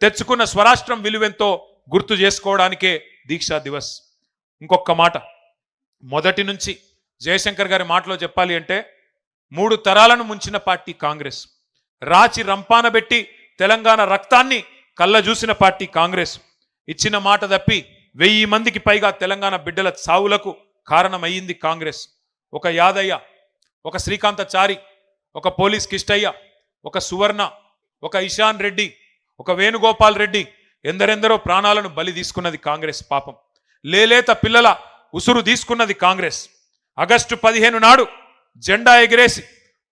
తెచ్చుకున్న స్వరాష్ట్రం విలువెంతో గుర్తు చేసుకోవడానికే దీక్షా దివస్. ఇంకొక మాట, మొదటి నుంచి జయశంకర్ గారి మాటలో చెప్పాలి అంటే, 3 తరాలను ముంచిన పార్టీ కాంగ్రెస్. రాచి రంపాన పెట్టి తెలంగాణ రక్తాన్ని కళ్ళ చూసిన పార్టీ కాంగ్రెస్. ఇచ్చిన మాట తప్పి 1000 మందికి పైగా తెలంగాణ బిడ్డల చావులకు కారణమయ్యింది కాంగ్రెస్. ఒక యాదయ్య, ఒక శ్రీకాంతచారి, ఒక పోలీస్ కిష్టయ్య, ఒక సువర్ణ, ఒక ఇషాన్ రెడ్డి, ఒక వేణుగోపాల్ రెడ్డి, ఎందరెందరో ప్రాణాలను బలి తీసుకున్నది కాంగ్రెస్. పాపం లేలేత పిల్లల ఉసురు తీసుకున్నది కాంగ్రెస్. ఆగస్టు 15 నాడు జెండా ఎగిరేసి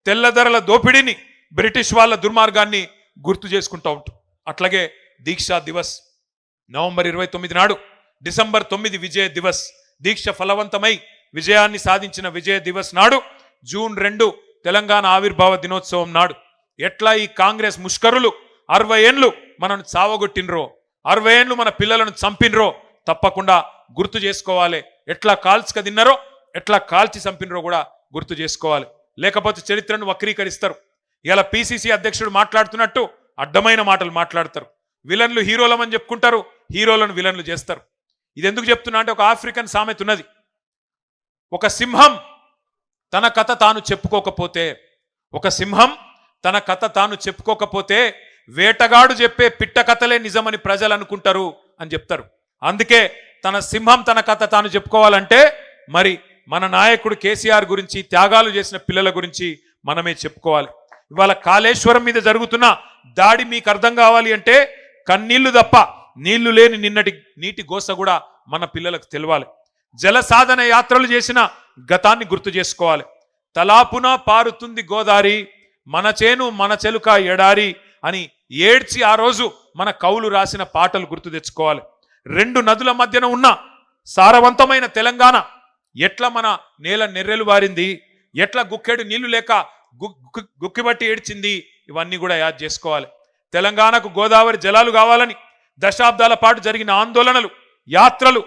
తెల్లధరల దోపిడీని, బ్రిటిష్ వాళ్ళ దుర్మార్గాన్ని గుర్తు చేసుకుంటూ ఉంటాం. అట్లాగే దీక్షా దివస్ నవంబర్ 29 నాడు, డిసెంబర్ 9 విజయ దివస్, దీక్ష ఫలవంతమై విజయాన్ని సాధించిన విజయ దివస్ నాడు, జూన్ 2 తెలంగాణ ఆవిర్భావ దినోత్సవం నాడు ఎట్లా ఈ కాంగ్రెస్ ముష్కరులు 60 ఏండ్లు మనను చావగొట్టినరో, 60 ఏండ్లు మన పిల్లలను చంపినరో తప్పకుండా గుర్తు చేసుకోవాలి. ఎట్లా కాల్చుక తిన్నారో, ఎట్లా కాల్చి చంపినరో కూడా గుర్తు చేసుకోవాలి. లేకపోతే చరిత్రను వక్రీకరిస్తారు. ఇలా పిసిసి అధ్యక్షుడు మాట్లాడుతున్నట్టు అడ్డమైన మాటలు మాట్లాడతారు. విలన్లు హీరోలమని చెప్పుకుంటారు, హీరోలను విలన్లు చేస్తారు. ఇది ఎందుకు చెప్తున్నా అంటే, ఒక ఆఫ్రికన్ సామెత ఉన్నది. ఒక సింహం తన కథ తాను చెప్పుకోకపోతే వేటగాడు చెప్పే పిట్ట కథలే నిజమని ప్రజలు అనుకుంటారు అని చెప్తారు. అందుకే సింహం తన కథ తాను చెప్పుకోవాలంటే మరి మన నాయకుడు కేసీఆర్ గురించి, త్యాగాలు చేసిన పిల్లల గురించి మనమే చెప్పుకోవాలి. ఇవాళ కాళేశ్వరం మీద జరుగుతున్న దాడి మీకు అర్థం కావాలి అంటే, కన్నీళ్లు తప్ప నీళ్లు లేని నిన్నటి నీటి గోస కూడా మన పిల్లలకు తెలవాలి. జల సాధన యాత్రలు చేసిన గతాన్ని గుర్తు చేసుకోవాలి. తలాపున పారుతుంది గోదారి, మన చేను మన చెలుక ఎడారి అని ఏడ్చి ఆ రోజు మన కవులు రాసిన పాటలు గుర్తు తెచ్చుకోవాలి. 2 నదుల మధ్యన ఉన్న సారవంతమైన తెలంగాణ ఎట్లా మన నేల నెర్రెలు వారింది, ఎట్లా గుక్కెడు నీళ్లు లేక గుక్కిబట్టి ఏడ్చింది, ఇవన్నీ కూడా యాద్ చేసుకోవాలి. తెలంగాణకు గోదావరి జలాలు కావాలని దశాబ్దాల పాటు జరిగిన ఆందోళనలు, యాత్రలు,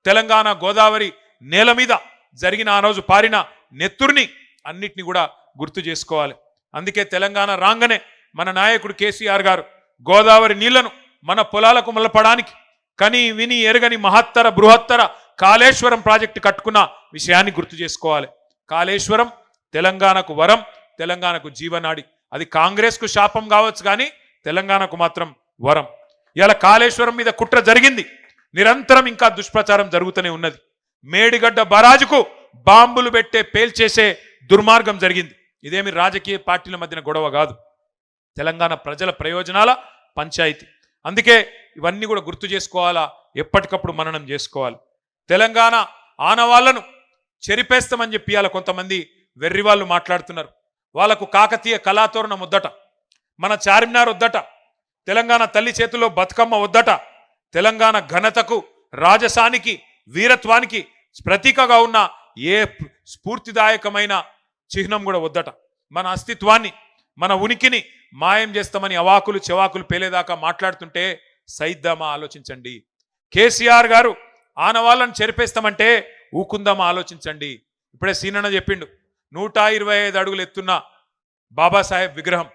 తెలంగాణ గోదావరి నేల మీద జరిగిన ఆ రోజు పారిన నెత్తుర్ని అన్నిటిని కూడా గుర్తు చేసుకోవాలి. అందుకే తెలంగాణ రాగానే మన నాయకుడు కేసీఆర్ గారు గోదావరి నీళ్లను మన పొలాలకు మలపడానికి కని విని ఎరగని మహత్తర బృహత్తర కాళేశ్వరం ప్రాజెక్టు కట్టుకున్న విషయాన్ని గుర్తు చేసుకోవాలి. కాళేశ్వరం తెలంగాణకు వరం, తెలంగాణకు జీవనాడి. అది కాంగ్రెస్కు శాపం కావచ్చు, కానీ తెలంగాణకు మాత్రం వరం. ఇలా కాళేశ్వరం మీద కుట్ర జరిగింది, నిరంతరం ఇంకా దుష్ప్రచారం జరుగుతూనే ఉన్నది. మేడిగడ్డ బరాజుకు బాంబులు పెట్టే పేల్చేసే దుర్మార్గం జరిగింది. ఇదేమి రాజకీయ పార్టీల మధ్యన గొడవ కాదు, తెలంగాణ ప్రజల ప్రయోజనాల పంచాయతీ. అందుకే ఇవన్నీ కూడా గుర్తు చేసుకోవాలా, ఎప్పటికప్పుడు మననం చేసుకోవాలి. తెలంగాణ ఆనవాళ్లను చెరిపేస్తామని చెప్పి ఇవాళ కొంతమంది వెర్రి వాళ్ళు మాట్లాడుతున్నారు. వాళ్ళకు కాకతీయ కళాతోరణం వద్దట, మన చార్మినార్ వద్దట, తెలంగాణ తల్లి చేతిలో బతుకమ్మ వద్దట, తెలంగాణ ఘనతకు రాజసానికి వీరత్వానికి ప్రతీకగా ఉన్న ఏ స్ఫూర్తిదాయకమైన చిహ్నం కూడా వద్దట. మన అస్తిత్వాన్ని మన ఉనికిని మాయం చేస్తామని అవాకులు చెవాకులు పేలేదాకా మాట్లాడుతుంటే సైద్దామా ఆలోచించండి. కేసీఆర్ గారు ఆనవాళ్ళను చెరిపేస్తామంటే ఊకుందామా ఆలోచించండి. ఇప్పుడే సీనన్న చెప్పిండు, 125 అడుగులు ఎత్తున్న బాబాసాహెబ్ విగ్రహం,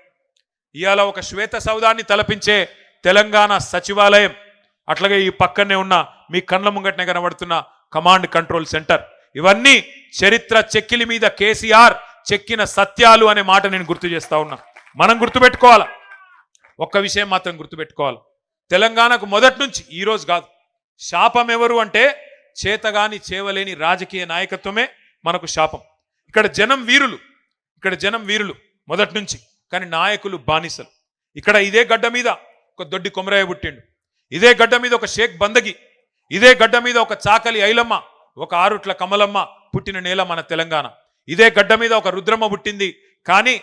ఇవాళ ఒక శ్వేత సౌధాన్ని తలపించే తెలంగాణ సచివాలయం, అట్లాగే ఈ పక్కనే ఉన్న మీ కండ్ల ముంగటనే కనబడుతున్న కమాండ్ కంట్రోల్ సెంటర్, ఇవన్నీ చరిత్ర చెక్కిలి మీద కేసీఆర్ చెక్కిన సత్యాలు అనే మాట నేను గుర్తు చేస్తా ఉన్నా. మనం గుర్తుపెట్టుకోవాలా, ఒక్క విషయం మాత్రం గుర్తుపెట్టుకోవాలి, తెలంగాణకు మొదటి నుంచి ఈరోజు కాదు శాపం ఎవరు అంటే చేతగాని చేవలేని రాజకీయ నాయకత్వమే మనకు శాపం. ఇక్కడ జనం వీరులు మొదటి నుంచి, కానీ నాయకులు బానిసలు. ఇక్కడ ఇదే గడ్డ మీద ఒక దొడ్డి కొమరయ్య పుట్టిండు, ఇదే గడ్డ మీద ఒక షేక్ బందగి, ఇదే గడ్డ మీద ఒక చాకలి ఐలమ్మ, ఒక ఆరుట్ల కమలమ్మ పుట్టిన నేల మన తెలంగాణ. ఇదే గడ్డ మీద ఒక రుద్రమ్మ పుట్టింది. కానీ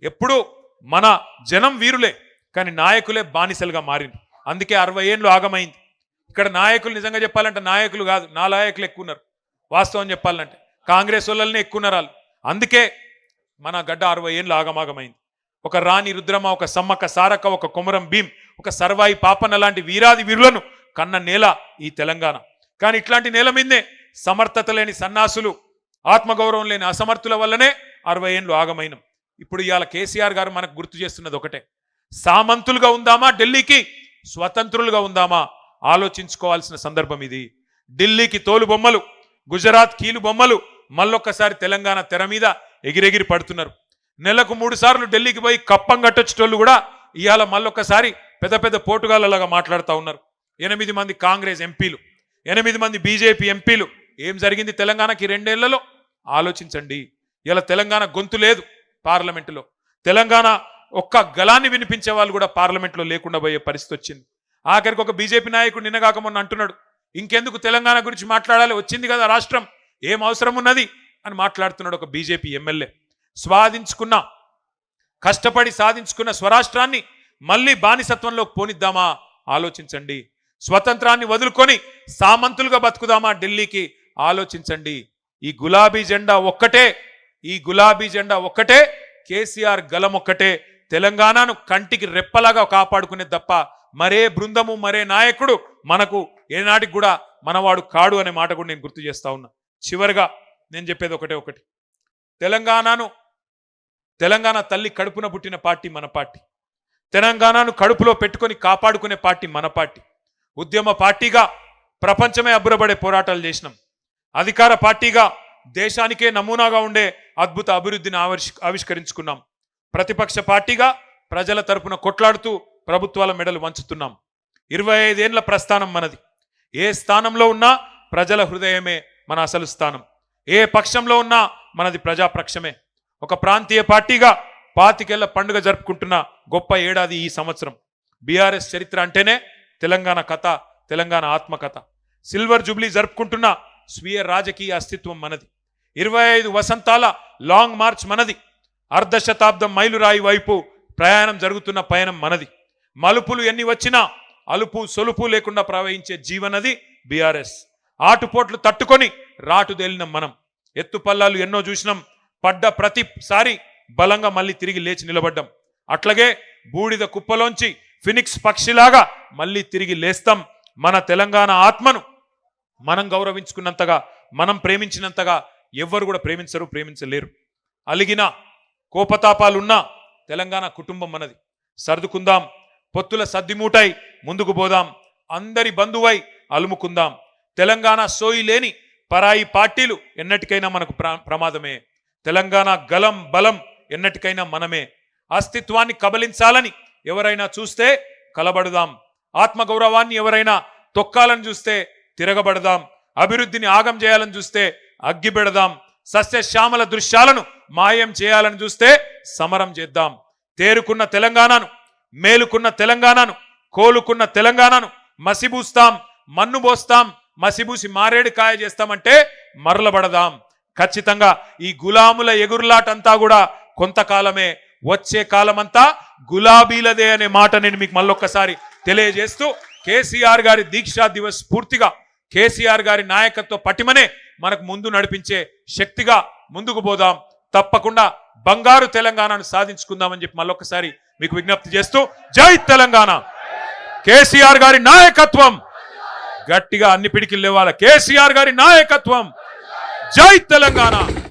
ఎప్పుడూ మన జనం వీరులే, కానీ నాయకులే బానిసలుగా మారింది. అందుకే 60 ఏళ్ళు ఆగమైంది. ఇక్కడ నాయకులు నిజంగా చెప్పాలంటే నాయకులు కాదు, నా నాయకులు ఎక్కువ ఉన్నారు. వాస్తవం చెప్పాలంటే కాంగ్రెస్ వాళ్ళనే ఎక్కువ ఉన్నారు వాళ్ళు. అందుకే మన గడ్డ 60 ఏళ్ళు ఆగమాగమైంది. ఒక రాణి రుద్రమ, ఒక సమ్మక్క సారక్క, ఒక కొమరం భీం, ఒక సర్వాయి పాపన్న లాంటి వీరాది వీరులను కన్న నేల ఈ తెలంగాణ. కానీ ఇట్లాంటి నేల మీదనే సమర్థత లేని సన్నాసులు, ఆత్మగౌరవం లేని అసమర్థుల వల్లనే 60 ఏళ్ళు ఆగమైనం. ఇప్పుడు ఇవాళ కేసీఆర్ గారు మనకు గుర్తు చేస్తున్నది ఒకటే, సామంతులుగా ఉందామా ఢిల్లీకి, స్వతంత్రులుగా ఉందామా ఆలోచించుకోవాల్సిన సందర్భం ఇది. ఢిల్లీకి తోలు బొమ్మలు, గుజరాత్ కీలు బొమ్మలు మళ్ళొక్కసారి తెలంగాణ తెర మీద ఎగిరెగిరి పడుతున్నారు. నెలకు 3 సార్లు ఢిల్లీకి పోయి కప్పం కట్టొచ్చేటోళ్ళు కూడా ఇవాళ మళ్ళొక్కసారి పెద్ద పెద్ద పోటుగాళ్ళలాగా మాట్లాడుతూ ఉన్నారు. 8 మంది కాంగ్రెస్ ఎంపీలు, 8 మంది బీజేపీ ఎంపీలు. ఏం జరిగింది తెలంగాణకి 2 ఏళ్లలో ఆలోచించండి. ఇలా తెలంగాణ గొంతు లేదు పార్లమెంటులో, తెలంగాణ ఒక్క గలాన్ని వినిపించే వాళ్ళు కూడా పార్లమెంట్లో లేకుండా పోయే పరిస్థితి వచ్చింది. ఆఖరికి ఒక బీజేపీ నాయకుడు నిన్నగాక మొన్న అంటున్నాడు, ఇంకెందుకు తెలంగాణ గురించి మాట్లాడాలి, వచ్చింది కదా రాష్ట్రం, ఏం అవసరం ఉన్నది అని మాట్లాడుతున్నాడు ఒక బీజేపీ ఎమ్మెల్యే. కష్టపడి సాధించుకున్న స్వరాష్ట్రాన్ని మళ్ళీ బానిసత్వంలోకి పోనిద్దామా ఆలోచించండి. స్వతంత్రాన్ని వదులుకొని సామంతులుగా బతుకుదామా ఢిల్లీకి ఆలోచించండి. ఈ గులాబీ జెండా ఒక్కటే, కేసీఆర్ గలం ఒక్కటే తెలంగాణను కంటికి రెప్పలాగా కాపాడుకునే తప్ప మరే బృందము, మరే నాయకుడు మనకు ఏనాటికి కూడా మనవాడు కాడు అనే మాట కూడా నేను గుర్తు చేస్తా ఉన్నా. చివరిగా నేను చెప్పేది ఒకటి, తెలంగాణ తల్లి కడుపున పుట్టిన పార్టీ మన పార్టీ, తెలంగాణను కడుపులో పెట్టుకొని కాపాడుకునే పార్టీ మన పార్టీ. ఉద్యమ పార్టీగా ప్రపంచమే అబ్బురపడే పోరాటాలు చేసినాం. అధికార పార్టీగా దేశానికే నమూనాగా ఉండే అద్భుత అభివృద్ధిని ఆవిష్కరించుకున్నాం. ప్రతిపక్ష పార్టీగా ప్రజల తరపున కొట్లాడుతూ ప్రభుత్వాల మెడలు వంచుతున్నాం. 25 ఏళ్ల ప్రస్థానం మనది. ఏ స్థానంలో ఉన్నా ప్రజల హృదయమే మన అసలు స్థానం. ఏ పక్షంలో ఉన్నా మనది ప్రజాపక్షమే. ఒక ప్రాంతీయ పార్టీగా 25 ఏళ్ల పండుగ జరుపుకుంటున్న గొప్ప ఏడాది ఈ సంవత్సరం. బీఆర్ఎస్ చరిత్ర అంటేనే తెలంగాణ కథ, తెలంగాణ ఆత్మకథ. సిల్వర్ జూబ్లీ జరుపుకుంటున్న స్వీయ రాజకీయ అస్తిత్వం మనది. 25 వసంతాల లాంగ్ మార్చ్ మనది. అర్ధశతాబ్దం మైలురాయి వైపు ప్రయాణం జరుగుతున్న పయనం మనది. మలుపులు ఎన్ని వచ్చినా అలుపు సొలుపు లేకుండా ప్రవహించే జీవనది బీఆర్ఎస్. ఆటుపోట్లు తట్టుకొని రాటుదేలినం మనం. ఎత్తుపల్లాలు ఎన్నో చూసినాం. పడ్డ ప్రతిసారి బలంగా మళ్ళీ తిరిగి లేచి నిలబడ్డాం. అట్లాగే బూడిద కుప్పలోంచి ఫినిక్స్ పక్షిలాగా మళ్ళీ తిరిగి లేస్తాం. మన తెలంగాణ ఆత్మను మనం గౌరవించుకున్నంతగా, మనం ప్రేమించినంతగా ఎవ్వరు కూడా ప్రేమించలేరు. అలిగిన కోపతాపాలున్నా తెలంగాణ కుటుంబం మనది. సర్దుకుందాం, పొత్తుల సద్దిమూటై ముందుకు పోదాం, అందరి బంధువై అలుముకుందాం. తెలంగాణ సోయి లేని పరాయి పార్టీలు ఎన్నటికైనా మనకు ప్రమాదమే. తెలంగాణ గలం బలం ఎన్నటికైనా మనమే. అస్తిత్వాన్ని కబలించాలని ఎవరైనా చూస్తే కలబడుదాం. ఆత్మగౌరవాన్ని ఎవరైనా తొక్కాలని చూస్తే తిరగబడదాం, అభివృద్ధిని ఆగం చేయాలని చూస్తే అగ్గిపెడదాం, సస్యశ్యామల దృశ్యాలను మాయం చేయాలని చూస్తే సమరం చేద్దాం. తేరుకున్న తెలంగాణను, మేలుకున్న తెలంగాణను, కోలుకున్న తెలంగాణను మసిబూస్తాం, మన్ను పోస్తాం, మసిబూసి మారేడు కాయ చేస్తామంటే మరలబడదాం. ఖచ్చితంగా ఈ గులాముల ఎగురులాటంతా కూడా కొంతకాలమే, వచ్చే కాలమంతా గులాబీలదే అనే మాట నేను మీకు మళ్ళొక్కసారి తెలియజేస్తూ, కేసీఆర్ గారి దీక్షా దివస్ పూర్తిగా కేసీఆర్ గారి నాయకత్వ పటిమనే మనకు ముందు నడిపించే శక్తిగా ముందుకు పోదాం. తప్పకుండా బంగారు తెలంగాణను సాధించుకుందామని చెప్పి మళ్ళొక్కసారి మీకు విజ్ఞప్తి చేస్తూ, జై తెలంగాణ, కేసీఆర్ గారి నాయకత్వం గట్టిగా అన్ని పిడికిలు లేవాల, కేసీఆర్ గారి నాయకత్వం, జై తెలంగాణ.